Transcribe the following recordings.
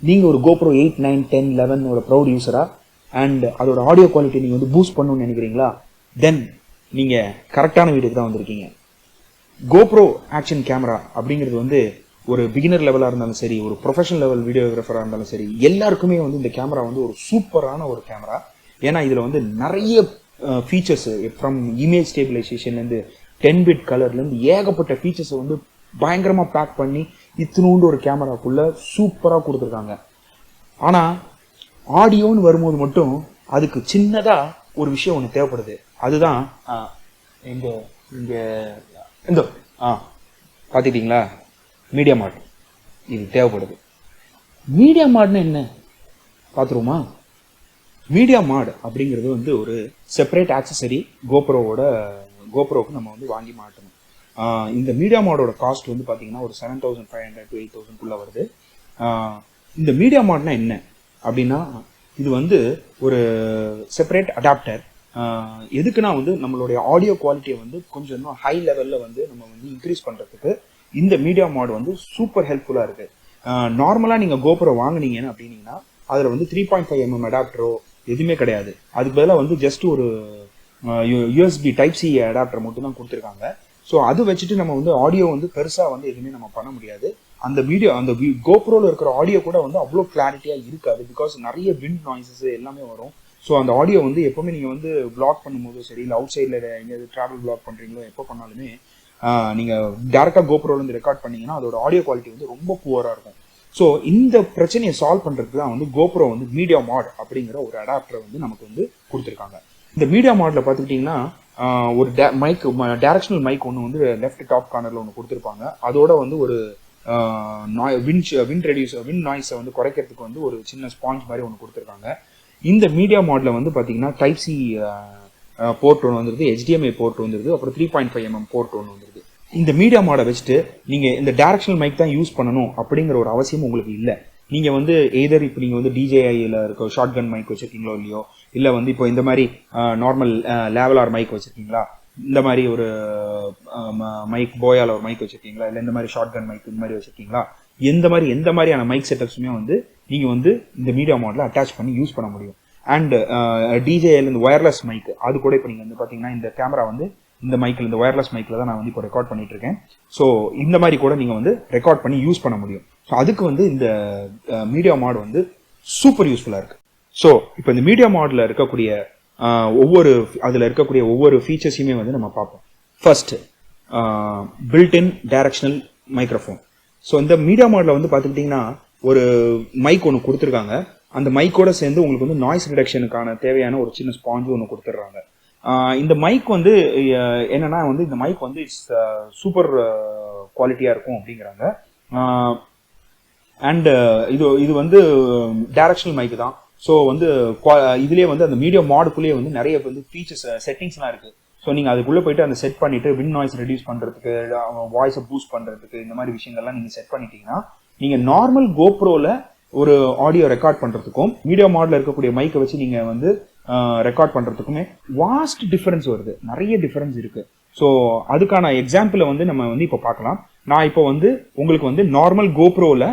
நீங்கள் ஒரு GoPro 8, 9, 10, 11 proud யூஸராக and அதோட ஆடியோ குவாலிட்டி நீங்கள் வந்து பூஸ்ட் பண்ணணும்னு நினைக்கிறீங்களா, தென் நீங்கள் கரெக்டான வீடியோக்கு தான் வந்திருக்கீங்க. GoPro ஆக்ஷன் கேமரா அப்படிங்கிறது வந்து ஒரு பிகினர் லெவலாக இருந்தாலும் சரி, ஒரு ப்ரொஃபஷனல் லெவல் வீடியோகிராஃபராக இருந்தாலும் சரி, எல்லாருக்குமே வந்து இந்த கேமரா வந்து ஒரு சூப்பரான ஒரு கேமரா. ஏன்னா இதில் வந்து நிறைய ஃபீச்சர்ஸு ஃப்ரம் இமேஜ் ஸ்டேபிளைசேஷன்லேருந்து 10-bit கலர்லேருந்து ஏகப்பட்ட ஃபீச்சர்ஸை வந்து பயங்கரமாக பேக் பண்ணி இத்தினூண்டு ஒரு கேமராக்குள்ளே சூப்பராக கொடுத்துருக்காங்க. ஆனால் ஆடியோன்னு வரும்போது மட்டும் அதுக்கு சின்னதாக ஒரு விஷயம் ஒன்று தேவைப்படுது. அதுதான் இந்த பார்த்துக்கிட்டிங்களா, மீடியா மாட். இது தேவைப்படுது. மீடியா மாட்னா என்ன பார்த்துருவோமா? மீடியா மாட் அப்படிங்கிறது வந்து ஒரு செப்பரேட் ஆக்சசரி கோப்ரோவுக்கு நம்ம வந்து வாங்கி மாட்டணும். இந்த மீடியா மாடோட காஸ்ட் வந்து பார்த்தீங்கன்னா ஒரு 7,500 to 8,000 வருது. இந்த மீடியா மாட்னா என்ன அப்படின்னா, இது வந்து ஒரு செப்பரேட் அடாப்டர். எதுக்குன்னா வந்து நம்மளுடைய ஆடியோ குவாலிட்டியை வந்து கொஞ்சம் இன்னும் ஹை லெவலில் வந்து நம்ம வந்து இன்க்ரீஸ் பண்ணுறதுக்கு இந்த மீடியா மாட் வந்து சூப்பர் ஹெல்ப்ஃபுல்லாக இருக்குது. நார்மலாக நீங்கள் GoPro வாங்கினீங்கன்னு அப்படின்னீங்கன்னா அதில் வந்து 3.5mm அடாப்டரோ எதுவுமே கிடையாது. அதுக்கு பதிலாக வந்து ஜஸ்ட் ஒரு USB Type-C அடாப்டர் மட்டும் தான் கொடுத்துருக்காங்க. ஸோ அது வச்சுட்டு நம்ம வந்து ஆடியோ வந்து பெருசாக வந்து எதுவுமே நம்ம பண்ண முடியாது. அந்த GoProவில் இருக்கிற ஆடியோ கூட வந்து அவ்வளோ கிளாரிட்டியாக இருக்காது. பிகாஸ் நிறைய விண்ட் நாய்ஸஸ் எல்லாமே வரும். ஸோ அந்த ஆடியோ வந்து எப்போவுமே நீங்கள் வந்து வ்ளாக் பண்ணும்போது சரி, இல்லை அவுட் சைடில் எங்கேயாவது ட்ராவல் வ்ளாக் பண்ணுறீங்களோ எப்போ பண்ணாலுமே நீங்கள் டேரெக்டாக GoProலேருந்து ரெக்கார்ட் பண்ணிங்கன்னா அதோட ஆடியோ குவாலிட்டி வந்து ரொம்ப புவராக இருக்கும். ஸோ இந்த பிரச்சனையை சால்வ் பண்ணுறதுக்கு தான் வந்து GoPro வந்து மீடியா மாட் அப்படிங்கிற ஒரு அடாப்டரை வந்து நமக்கு வந்து கொடுத்துருக்காங்க. இந்த மீடியா மாடில் பார்த்துக்கிட்டிங்கன்னா ஒரு டைரக்ஷனல் மைக் ஒன்று வந்து லெஃப்ட் டாப் கார்னரில் ஒன்று கொடுத்துருப்பாங்க. அதோட வந்து ஒரு விண்ட் நாய்ஸை வந்து குறைக்கிறதுக்கு வந்து ஒரு சின்ன ஸ்பாஞ்ச் மாதிரி ஒன்று கொடுத்துருக்காங்க. இந்த மீடியா மாடில் வந்து பார்த்தீங்கன்னா Type-C போர்ட் ஒன்று வந்துருது, HDMI போர்ட் வந்துருது, அப்புறம் 3.5mm போர்ட் ஒன்று வந்துருது. இந்த மீடியா மாடை வச்சுட்டு நீங்கள் இந்த டைரக்ஷனல் மைக் தான் யூஸ் பண்ணணும் அப்படிங்கிற ஒரு அவசியம் உங்களுக்கு இல்லை. நீங்கள் வந்து எய்தர் இப்போ நீங்கள் வந்து DJIயில் இருக்க ஷார்ட் கன் மைக் வச்சுருக்கீங்களோ இல்லையோ, இல்லை வந்து இப்போ இந்த மாதிரி நார்மல் லேவலார் மைக் வச்சுருக்கீங்களா, இந்த மாதிரி ஒரு மைக் போயால் ஒரு மைக் வச்சுருக்கீங்களா, இல்லை இந்த மாதிரி ஷார்ட் கன் மைக் இந்த மாதிரி வச்சுருக்கீங்களா, எந்த மாதிரியான மைக் செட்டப்ஸுமே வந்து நீங்கள் வந்து இந்த மீடியா மாடலில் அட்டாச் பண்ணி யூஸ் பண்ண முடியும். அண்ட் DJIயில் இந்த ஒயர்லெஸ் மைக் அது கூட இப்போ நீங்கள் வந்து பார்த்தீங்கன்னா இந்த கேமரா வந்து இந்த மைக்கில், இந்த ஒயர்லெஸ் மைக்கில் தான் நான் வந்து இப்போ ரெக்கார்ட் பண்ணிட்டு இருக்கேன். ஸோ இந்த மாதிரி கூட நீங்கள் வந்து ரெக்கார்ட் பண்ணி யூஸ் பண்ண முடியும். ஸோ அதுக்கு வந்து இந்த மீடியா மாட் வந்து சூப்பர் யூஸ்ஃபுல்லாக இருக்குது. ஸோ இப்போ இந்த மீடியா மாடில் இருக்கக்கூடிய அதில் இருக்கக்கூடிய ஒவ்வொரு ஃபீச்சர்ஸையுமே வந்து நம்ம பார்ப்போம். First, built in directional microphone. So இந்த மீடியா மாடில் வந்து பார்த்துக்கிட்டிங்கன்னா ஒரு மைக் ஒன்று கொடுத்துருக்காங்க. அந்த மைக்கோட சேர்ந்து உங்களுக்கு வந்து நாய்ஸ் ரிடக்ஷனுக்கான தேவையான ஒரு சின்ன ஸ்பாஞ்சு ஒன்று கொடுத்துட்றாங்க. இந்த மைக் வந்து என்னன்னா வந்து இந்த மைக் வந்து இட்ஸ் சூப்பர் குவாலிட்டியாக இருக்கும் அப்படிங்கிறாங்க. அண்ட் இது வந்து டைரக்ஷனல் மைக் தான். ஸோ வந்து இதுலேயே வந்து அந்த மீடியா மாடுக்குள்ளேயே வந்து நிறைய வந்து ஃபீச்சர்ஸ் செட்டிங்ஸ்லாம் இருக்குது. ஸோ நீங்கள் அதுக்குள்ளே போயிட்டு அந்த செட் பண்ணிவிட்டு விண்ட் நாய்ஸ் ரெடியூஸ் பண்ணுறதுக்கு, வாய்ஸை பூஸ்ட் பண்ணுறதுக்கு, இந்த மாதிரி விஷயங்கள்லாம் நீங்கள் செட் பண்ணிட்டீங்கன்னா நீங்கள் நார்மல் GoProவில் ஒரு ஆடியோ ரெக்கார்ட் பண்ணுறதுக்கும் மீடியா மாடில் இருக்கக்கூடிய மைக்கை வச்சு நீங்கள் வந்து ரெக்கார்ட் பண்ணுறதுக்குமே வாஸ்ட் டிஃபரன்ஸ் வருது. நிறைய டிஃபரன்ஸ் இருக்குது. ஸோ அதுக்கான எக்ஸாம்பிளை வந்து நம்ம வந்து இப்போ பார்க்கலாம். நான் இப்போ வந்து உங்களுக்கு வந்து நார்மல் GoProவில்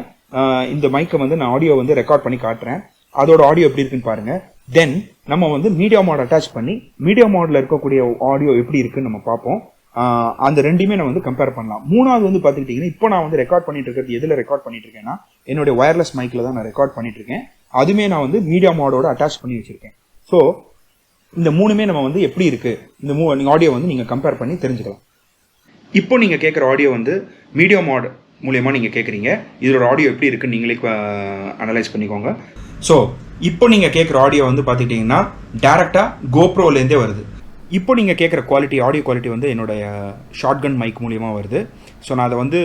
இந்த மைக்கை வந்து நான் ஆடியோ வந்து ரெக்கார்ட் பண்ணி காட்டுறேன். அதோட ஆடியோ எப்படி இருக்குன்னு பாருங்க. தென் நம்ம வந்து மீடியா மாட் அட்டாச் பண்ணி மீடியா மாடில் இருக்கக்கூடிய ஆடியோ எப்படி இருக்குன்னு நம்ம பார்ப்போம். அந்த ரெண்டுமே நான் வந்து கம்பேர் பண்ணலாம். மூணாவது வந்து பார்த்துக்கிட்டிங்கன்னா இப்போ நான் வந்து ரெக்கார்ட் பண்ணிட்டு இருக்கிறது எதில் ரெக்கார்ட் பண்ணிட்டு இருக்கேன்னா என்னுடைய ஒயர்லெஸ் மைக்கில் தான் நான் ரெக்கார்ட் பண்ணிட்டு இருக்கேன். அதுவுமே நான் வந்து மீடியா மாடோட அட்டாச் பண்ணி வச்சிருக்கேன். ஸோ இந்த மூணுமே நம்ம வந்து எப்படி இருக்கு, இந்த ஆடியோ வந்து நீங்கள் கம்பேர் பண்ணி தெரிஞ்சுக்கலாம். இப்போ நீங்கள் கேட்குற ஆடியோ வந்து மீடியா மாட் மூலயமா நீங்கள் கேட்குறீங்க. இதோட ஆடியோ எப்படி இருக்குன்னு நீங்களே அனலைஸ் பண்ணிக்கோங்க. ஸோ இப்போ நீங்கள் கேட்குற ஆடியோ வந்து பார்த்துக்கிட்டிங்கன்னா டேரெக்டாக GoProலேருந்தே வருது. இப்போ நீங்கள் கேட்குற ஆடியோ குவாலிட்டி வந்து என்னுடைய ஷார்ட் கன் மைக் மூலியமாக வருது. ஸோ நான் அதை வந்து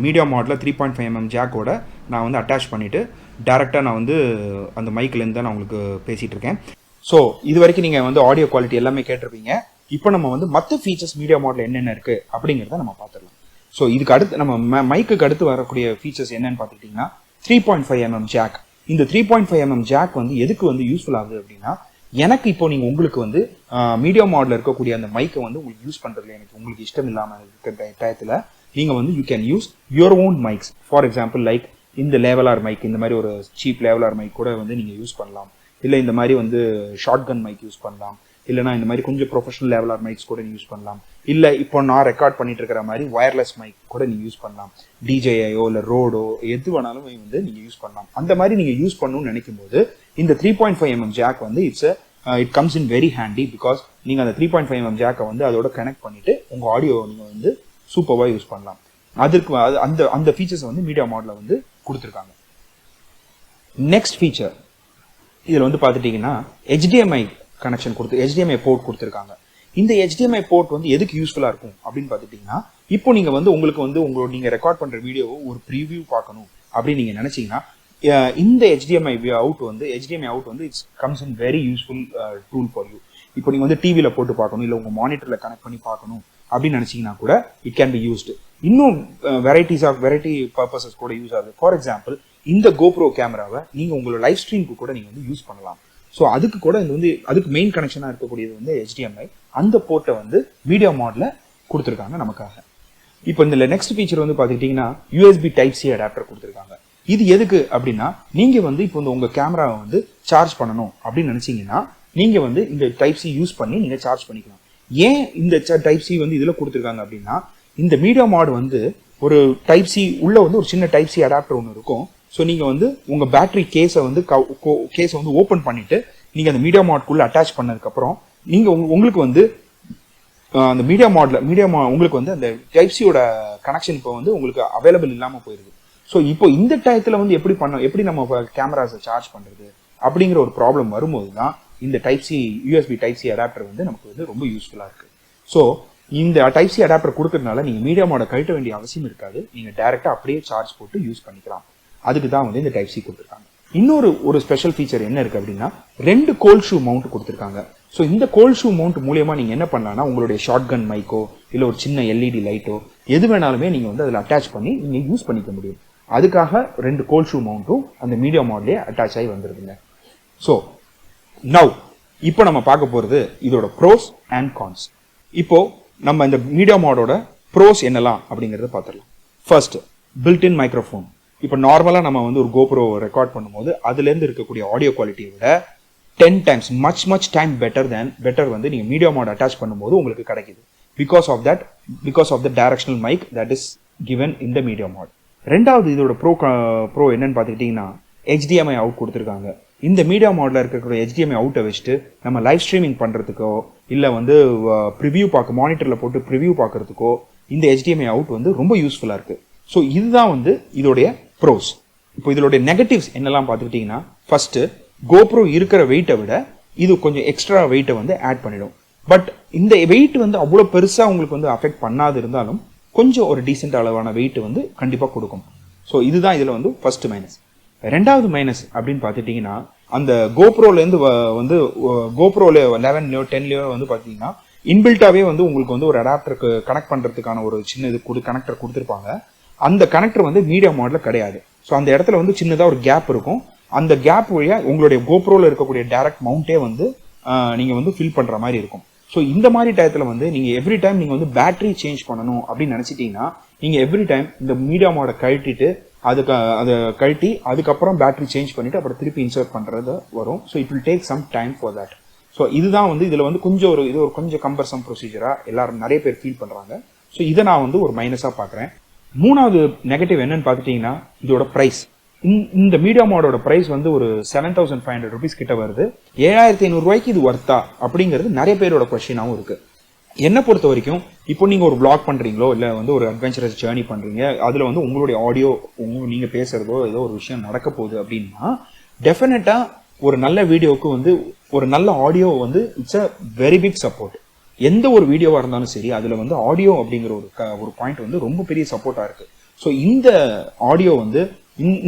மீடியா மாடில் 3.5mm ஜாக்கோட நான் வந்து அட்டாச் பண்ணிவிட்டு டேரெக்டாக நான் வந்து அந்த மைக்கிலேருந்து தான் நான் உங்களுக்கு பேசிகிட்டு இருக்கேன். ஸோ இது வரைக்கும் நீங்கள் வந்து ஆடியோ குவாலிட்டி எல்லாமே கேட்டிருப்பீங்க. இப்போ நம்ம வந்து மற்ற ஃபீச்சர்ஸ் மீடியா மாடில் என்னென்ன இருக்குது அப்படிங்கிறத நம்ம பார்த்துடலாம். ஸோ இதுக்கு அடுத்து நம்ம மைக்குக்கு அடுத்து வரக்கூடிய ஃபீச்சர்ஸ் என்னென்னு பார்த்துக்கிட்டிங்கன்னா 3.5mm ஜாக். இந்த 3.5mm ஜாக் வந்து எதுக்கு வந்து யூஸ்ஃபுல் ஆகுது அப்படின்னா, எனக்கு இப்போ நீங்கள் உங்களுக்கு வந்து மீடியா மாடில் இருக்கக்கூடிய அந்த மைக்கை வந்து உங்களுக்கு யூஸ் பண்ணுறதுல உங்களுக்கு இஷ்டம் இல்லாமல் இருக்கிற டயத்தில் நீங்கள் வந்து you can use your own mikes. For example like இந்த லேவலார் மைக், இந்த மாதிரி ஒரு சீப் லேவலார் மைக் கூட வந்து நீங்கள் யூஸ் பண்ணலாம். இல்லை இந்த மாதிரி வந்து ஷார்ட் கன் மைக் யூஸ் பண்ணலாம். இல்லைனா இந்த மாதிரி கொஞ்சம் ப்ரொஃபஷனல் லேவலார் மைக்ஸ் கூட நீங்கள் யூஸ் பண்ணலாம். இல்லை இப்போ நான் ரெக்கார்ட் பண்ணிட்டு இருக்கிற மாதிரி வயர்லெஸ் மைக் கூட நீங்கள் யூஸ் பண்ணலாம். டிஜேஐயோ இல்லை ரோடோ எது வேணாலும் வந்து நீங்கள் யூஸ் பண்ணலாம். அந்த மாதிரி நீங்கள் யூஸ் பண்ணணும்னு நினைக்கும் போது இந்த 3.5mm ஜாக் வந்து it comes in very handy. Because நீங்கள் அந்த 3.5mm ஜாக்கை வந்து அதோட கனெக்ட் பண்ணிட்டு உங்கள் ஆடியோ நீங்கள் வந்து சூப்பராக யூஸ் பண்ணலாம். அதுக்கு அந்த ஃபீச்சர்ஸ் வந்து மீடியா மாடலில் வந்து கொடுத்துருக்காங்க. நெக்ஸ்ட் ஃபீச்சர் இதில் வந்து பார்த்துட்டிங்கன்னா HDMI கனெக்ஷன் HDMI போர்ட் கொடுத்துருக்காங்க. இந்த HDMI போர்ட் வந்து எதுக்கு யூஸ்ஃபுல்லாக இருக்கும் அப்படின்னு பார்த்துட்டிங்கன்னா, இப்போ நீங்கள் வந்து உங்களுக்கு வந்து நீங்கள் ரெக்கார்ட் பண்ணுற வீடியோவை ஒரு ப்ரீவியூ பார்க்கணும் அப்படின்னு நீங்கள் நினச்சிங்கன்னா இந்த HDMI அவுட் வந்து it's comes in very useful tool for you. இப்போ நீங்கள் வந்து டிவியில் போட்டு பார்க்கணும், இல்லை உங்கள் மானிட்டரில் கனெக்ட் பண்ணி பார்க்கணும் அப்படின்னு நினச்சிங்கன்னா கூட இட் கேன் பி யூஸ்டு. இன்னும் வெரைட்டி பர்பஸஸ் கூட யூஸ் ஆகுது. ஃபார் எக்ஸாம்பிள், இந்த GoPro கேமராவை நீங்கள் உங்களோட லைவ் ஸ்ட்ரீமுக்கு கூட நீங்கள் வந்து யூஸ் பண்ணலாம். ஸோ அதுக்கு கூட இது வந்து அதுக்கு மெயின் கனெக்ஷனாக இருக்கக்கூடியது வந்து HDMI. அந்த போர்ட்டை வந்து மீடியா மாடலில் கொடுத்துருக்காங்க நமக்காக. இப்போ இந்த நெக்ஸ்ட் ஃபீச்சர் வந்து பார்த்துக்கிட்டிங்கன்னா USB Type-C அடாப்டர் கொடுத்துருக்காங்க. இது எதுக்கு அப்படின்னா, நீங்கள் வந்து இப்போ வந்து உங்கள் கேமராவை வந்து சார்ஜ் பண்ணணும் அப்படின்னு நினச்சிங்கன்னா நீங்கள் வந்து இந்த Type-C யூஸ் பண்ணி நீங்கள் சார்ஜ் பண்ணிக்கலாம். ஏன் இந்த Type-C வந்து இதில் கொடுத்துருக்காங்க அப்படின்னா, இந்த மீடியா மாட் வந்து ஒரு Type-C உள்ள வந்து ஒரு சின்ன Type-C அடாப்டர் ஒன்று இருக்கும். ஸோ நீங்கள் வந்து உங்கள் பேட்டரி கேஸை வந்து ஓப்பன் பண்ணிட்டு நீங்கள் அந்த மீடியா மாட்குள்ளே அட்டாச் பண்ணதுக்கப்புறம் உங்களுக்கு வந்து அந்த உங்களுக்கு வந்து அந்த Type-C-யோட கனெக்ஷன் இப்போ வந்து உங்களுக்கு அவைலபிள் இல்லாமல் போயிடுது. ஸோ இப்போ இந்த டயத்தில் வந்து எப்படி நம்ம கேமராஸை சார்ஜ் பண்ணுறது அப்படிங்கிற ஒரு ப்ராப்ளம் வரும்போது தான் இந்த USB Type-C அடாப்டர் வந்து நமக்கு வந்து ரொம்ப யூஸ்ஃபுல்லாக இருக்குது. ஸோ இந்த Type-C அடாப்டர் கொடுக்கறதுனால நீங்கள் மீடியா மாடை கழட்ட வேண்டிய அவசியம் இருக்காது. நீங்கள் டைரெக்டாக அப்படியே சார்ஜ் போட்டு யூஸ் பண்ணிக்கலாம். அதுக்கு தான் வந்து இந்த Type-C கொடுத்துருக்காங்க. இன்னொரு ஸ்பெஷல் ஃபீச்சர் என்ன இருக்குது அப்படின்னா, 2 கோல்ட் ஷூ மவுண்ட் கொடுத்துருக்காங்க. ஸோ இந்த கோல்ட் ஷூ மவுண்ட் மூலியமா நீங்கள் என்ன பண்ணலாம்னா, உங்களுடைய ஷார்ட் கன் மைக்கோ இல்லை ஒரு சின்ன LED லைட்டோ எது வேணாலுமே நீங்கள் வந்து அதில் அட்டாச் பண்ணி நீங்கள் யூஸ் பண்ணிக்க முடியும். அதுக்காக 2 கோல்ட் ஷூ மவுண்ட்டும் அந்த மீடியா மாடலே அட்டாச் ஆகி வந்துருதுங்க. ஸோ இப்போ நம்ம பார்க்க போகிறது இதோட ப்ரோஸ் அண்ட் கான்ஸ். இப்போ நம்ம இந்த மீடியா மாடோட ப்ரோஸ் என்னலாம் அப்படிங்கிறத பார்த்துடலாம். First, built in microphone. இப்போ நார்மலாக நம்ம வந்து ஒரு GoPro ரெக்கார்ட் பண்ணும்போது அதுலேருந்து இருக்கக்கூடிய ஆடியோ குவாலிட்டியை விட 10 times மச் டைம் பெட்டர் வந்து நீங்கள் மீடியா மாட் அட்டாச் பண்ணும்போது உங்களுக்கு கிடைக்குது. Because of the directional mic that is given in the media mode. ரெண்டாவது, இதோட ப்ரோ என்னன்னு பார்த்துக்கிட்டிங்கன்னா, HDMI அவுட் கொடுத்துருக்காங்க. இந்த மீடியா மாடலில் இருக்கக்கூடிய HDMI அவுட்டை வச்சுட்டு நம்ம லைவ் ஸ்ட்ரீமிங் பண்ணுறதுக்கோ இல்லை வந்து மானிட்டரில் போட்டு ப்ரிவியூ பார்க்குறதுக்கோ இந்த HDMI அவுட் வந்து ரொம்ப யூஸ்ஃபுல்லாக இருக்குது. ஸோ இதுதான் வந்து இதோடைய ப்ரோஸ். இப்போ இதோடைய நெகட்டிவ்ஸ் என்னெல்லாம் பார்த்துக்கிட்டிங்கன்னா, ஃபர்ஸ்ட், GoPro இருக்கிற வெயிட்டை விட இது கொஞ்சம் எக்ஸ்ட்ரா வெயிட்டை வந்து ஆட் பண்ணிடும். பட் இந்த வெயிட் வந்து அவ்வளோ பெருசாக உங்களுக்கு வந்து அஃபெக்ட் பண்ணாது இருந்தாலும் கொஞ்சம் ஒரு டீசென்ட் அளவான வெயிட் வந்து கண்டிப்பாக கொடுக்கும். ஸோ இதுதான் இதில் வந்து ஃபர்ஸ்ட் மைனஸ். ரெண்டாவது மைனஸ் அப்படின்னு பார்த்துட்டிங்கன்னா, அந்த GoProலேருந்து வந்து GoProல 11 10 வந்து பார்த்தீங்கன்னா இன்பில்ட்டாகவே வந்து உங்களுக்கு வந்து ஒரு அடாப்டருக்கு கனெக்ட் பண்ணுறதுக்கான ஒரு சின்ன கனெக்டர் கொடுத்துருப்பாங்க. அந்த கனெக்டர் வந்து மீடியா மாடலில் கிடையாது. ஸோ அந்த இடத்துல வந்து சின்னதாக ஒரு கேப் இருக்கும். அந்த கேப் வழியாக உங்களுடைய GoProல இருக்கக்கூடிய டைரக்ட் மவுண்டே வந்து நீங்கள் வந்து ஃபில் பண்ணுற மாதிரி இருக்கும். ஸோ இந்த மாதிரி டயத்தில் வந்து நீங்கள் எவ்ரி டைம் நீங்கள் வந்து பேட்டரி சேஞ்ச் பண்ணணும் அப்படின்னு நினச்சிட்டிங்கன்னா நீங்கள் எவ்ரி டைம் இந்த மீடியா மாடை கழட்டிட்டு அதை கழட்டி அதுக்கப்புறம் பேட்டரி சேஞ்ச் பண்ணிவிட்டு அப்புறம் திருப்பி இன்சர்ட் பண்ணுறது வரும். So it will take some time for that. So இதுதான் வந்து இதில் வந்து இது ஒரு கொஞ்சம் கம்பர்சம் ப்ரொசீஜராக எல்லாரும் நிறைய பேர் ஃபீல் பண்ணுறாங்க. ஸோ இதை நான் வந்து ஒரு மைனஸாக பார்க்குறேன். மூணாவது நெகட்டிவ் என்னன்னு பார்த்துட்டிங்கன்னா, இதோட ப்ரைஸ். இந்த மீடியா மாடோட ப்ரைஸ் வந்து ஒரு 7,500 rupees கிட்ட வருது. 7,500 ரூபாய்க்கு இது ஒர்த்தா அப்படிங்கிறது நிறைய பேரோட கொஸ்டினாகவும் இருக்குது. என்னை பொறுத்த வரைக்கும் இப்போ நீங்கள் ஒரு vlog பண்ணுறீங்களோ இல்லை வந்து ஒரு அட்வென்ச்சரஸ் ஜேர்னி பண்ணுறீங்க, அதில் வந்து உங்களுடைய ஆடியோ நீங்கள் பேசுகிறதோ ஏதோ ஒரு விஷயம் நடக்க போகுது அப்படின்னா டெஃபினட்டாக ஒரு நல்ல வீடியோவுக்கு வந்து ஒரு நல்ல ஆடியோ வந்து it's a very big support. எந்த ஒரு வீடியோவாக இருந்தாலும் சரி அதில் வந்து ஆடியோ அப்படிங்கிற ஒரு பாயிண்ட் வந்து ரொம்ப பெரிய சப்போர்ட்டாக இருக்குது. ஸோ இந்த ஆடியோ வந்து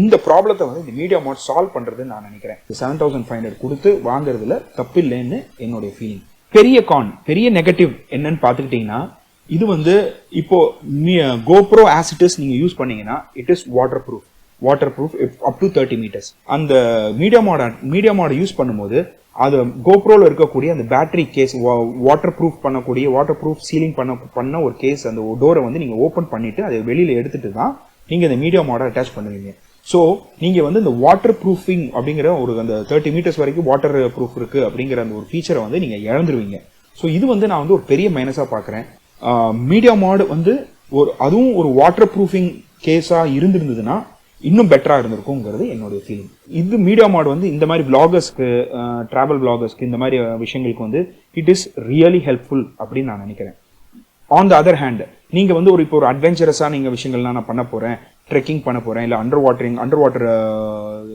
இந்த ப்ராப்ளத்தை வந்து இந்த மீடியா மாட் சால்வ் பண்ணுறதுன்னு நான் நினைக்கிறேன். 7,500 கொடுத்து வாங்குறதுல தப்பு இல்லைன்னு என்னுடைய ஃபீலிங். பெரிய நெகட்டிவ் என்னன்னு பார்த்துக்கிட்டிங்கன்னா, இது வந்து இப்போ GoPro as it is நீங்கள் யூஸ் பண்ணீங்கன்னா it is waterproof up to 30 meters. அந்த மீடியா மாடை யூஸ் பண்ணும்போது அது GoProல இருக்கக்கூடிய அந்த battery case waterproof sealing பண்ண ஒரு கேஸ், அந்த டோரை வந்து நீங்கள் ஓப்பன் பண்ணிட்டு அதை வெளியில் எடுத்துட்டு தான் நீங்கள் இந்த மீடியா மாடை அட்டாச் பண்ணுவீங்க. ஸோ நீங்கள் வந்து இந்த வாட்டர் ப்ரூஃபிங் அப்படிங்கிற ஒரு அந்த 30 மீட்டர்ஸ் வரைக்கும் வாட்டர் ப்ரூஃப் இருக்குது அப்படிங்கிற அந்த ஒரு ஃபீச்சரை வந்து நீங்கள் இழந்துருவீங்க. ஸோ இது வந்து நான் வந்து ஒரு பெரிய மைனஸாக பார்க்குறேன். மீடியா மாட் வந்து அதுவும் ஒரு வாட்டர் ப்ரூஃபிங் கேஸாக இருந்திருந்ததுன்னா இன்னும் பெட்டராக இருந்திருக்குங்கிறது என்னுடைய ஃபீலிங். இது மீடியா மாட் வந்து இந்த மாதிரி விளாகர்ஸ்க்கு, ட்ராவல் விளாகர்ஸ்க்கு, இந்த மாதிரி விஷயங்களுக்கு வந்து இட் இஸ் ரியலி ஹெல்ப்ஃபுல் அப்படின்னு நான் நினைக்கிறேன். ஆன் த அதர் ஹேண்ட் நீங்கள் வந்து இப்போ ஒரு அட்வென்ச்சரஸாக நீங்கள் விஷயங்கள்லாம் நான் பண்ண போகிறேன், ட்ரெக்கிங் பண்ண போகிறேன், இல்லை அண்டர் வாட்டர்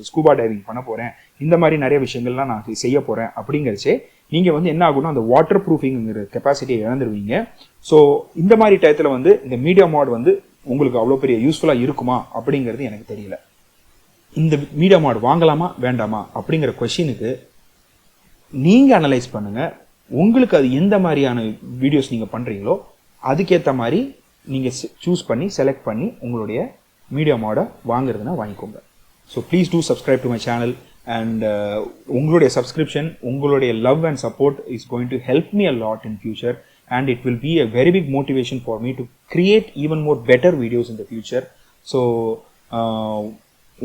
ஸ்கூபா டைவிங் பண்ண போகிறேன், இந்த மாதிரி நிறைய விஷயங்கள்லாம் நான் செய்ய போகிறேன் அப்படிங்கிறச்சே நீங்கள் வந்து என்ன ஆகும்னா அந்த வாட்டர் ப்ரூஃபிங்கிற கெப்பாசிட்டியை இழந்துருவீங்க. ஸோ இந்த மாதிரி டயத்தில் வந்து இந்த மீடியா மாட் வந்து உங்களுக்கு அவ்வளோ பெரிய யூஸ்ஃபுல்லாக இருக்குமா அப்படிங்கிறது எனக்கு தெரியல. இந்த மீடியா மாட் வாங்கலாமா வேண்டாமா அப்படிங்கிற கொஷினுக்கு நீங்கள் அனலைஸ் பண்ணுங்கள். உங்களுக்கு அது எந்த மாதிரியான வீடியோஸ் நீங்கள் பண்ணுறீங்களோ அதுக்கேற்ற மாதிரி நீங்கள் சூஸ் பண்ணி செலக்ட் பண்ணி உங்களுடைய மீடியா மாடை வாங்குறதுனா வாங்கிக்கோங்க. So please do subscribe to my channel and உங்களுடைய சப்ஸ்கிரிப்ஷன், உங்களுடைய love and support is going to help me a lot in future and it will be a very big motivation for me to create even more better videos in the future. So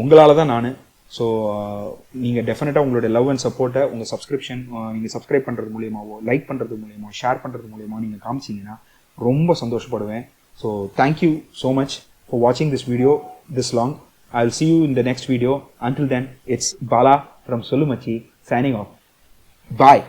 உங்களால தான் நான். So நீங்கள் டெஃபினட்டாக உங்களுடைய love and சப்போர்ட்டை உங்கள் subscription நீங்கள் subscribe பண்ணுறது மூலியமாவோ, லைக் பண்ணுறது மூலியமாக, ஷேர் பண்ணுறது மூலியமாக நீங்கள் காமிச்சிங்கன்னா ரொம்ப சந்தோஷப்படுவேன். So thank you so much for வாட்சிங் this video this long. I'll see you in the next video. Until then, it's Bala from Solumachi signing off. Bye.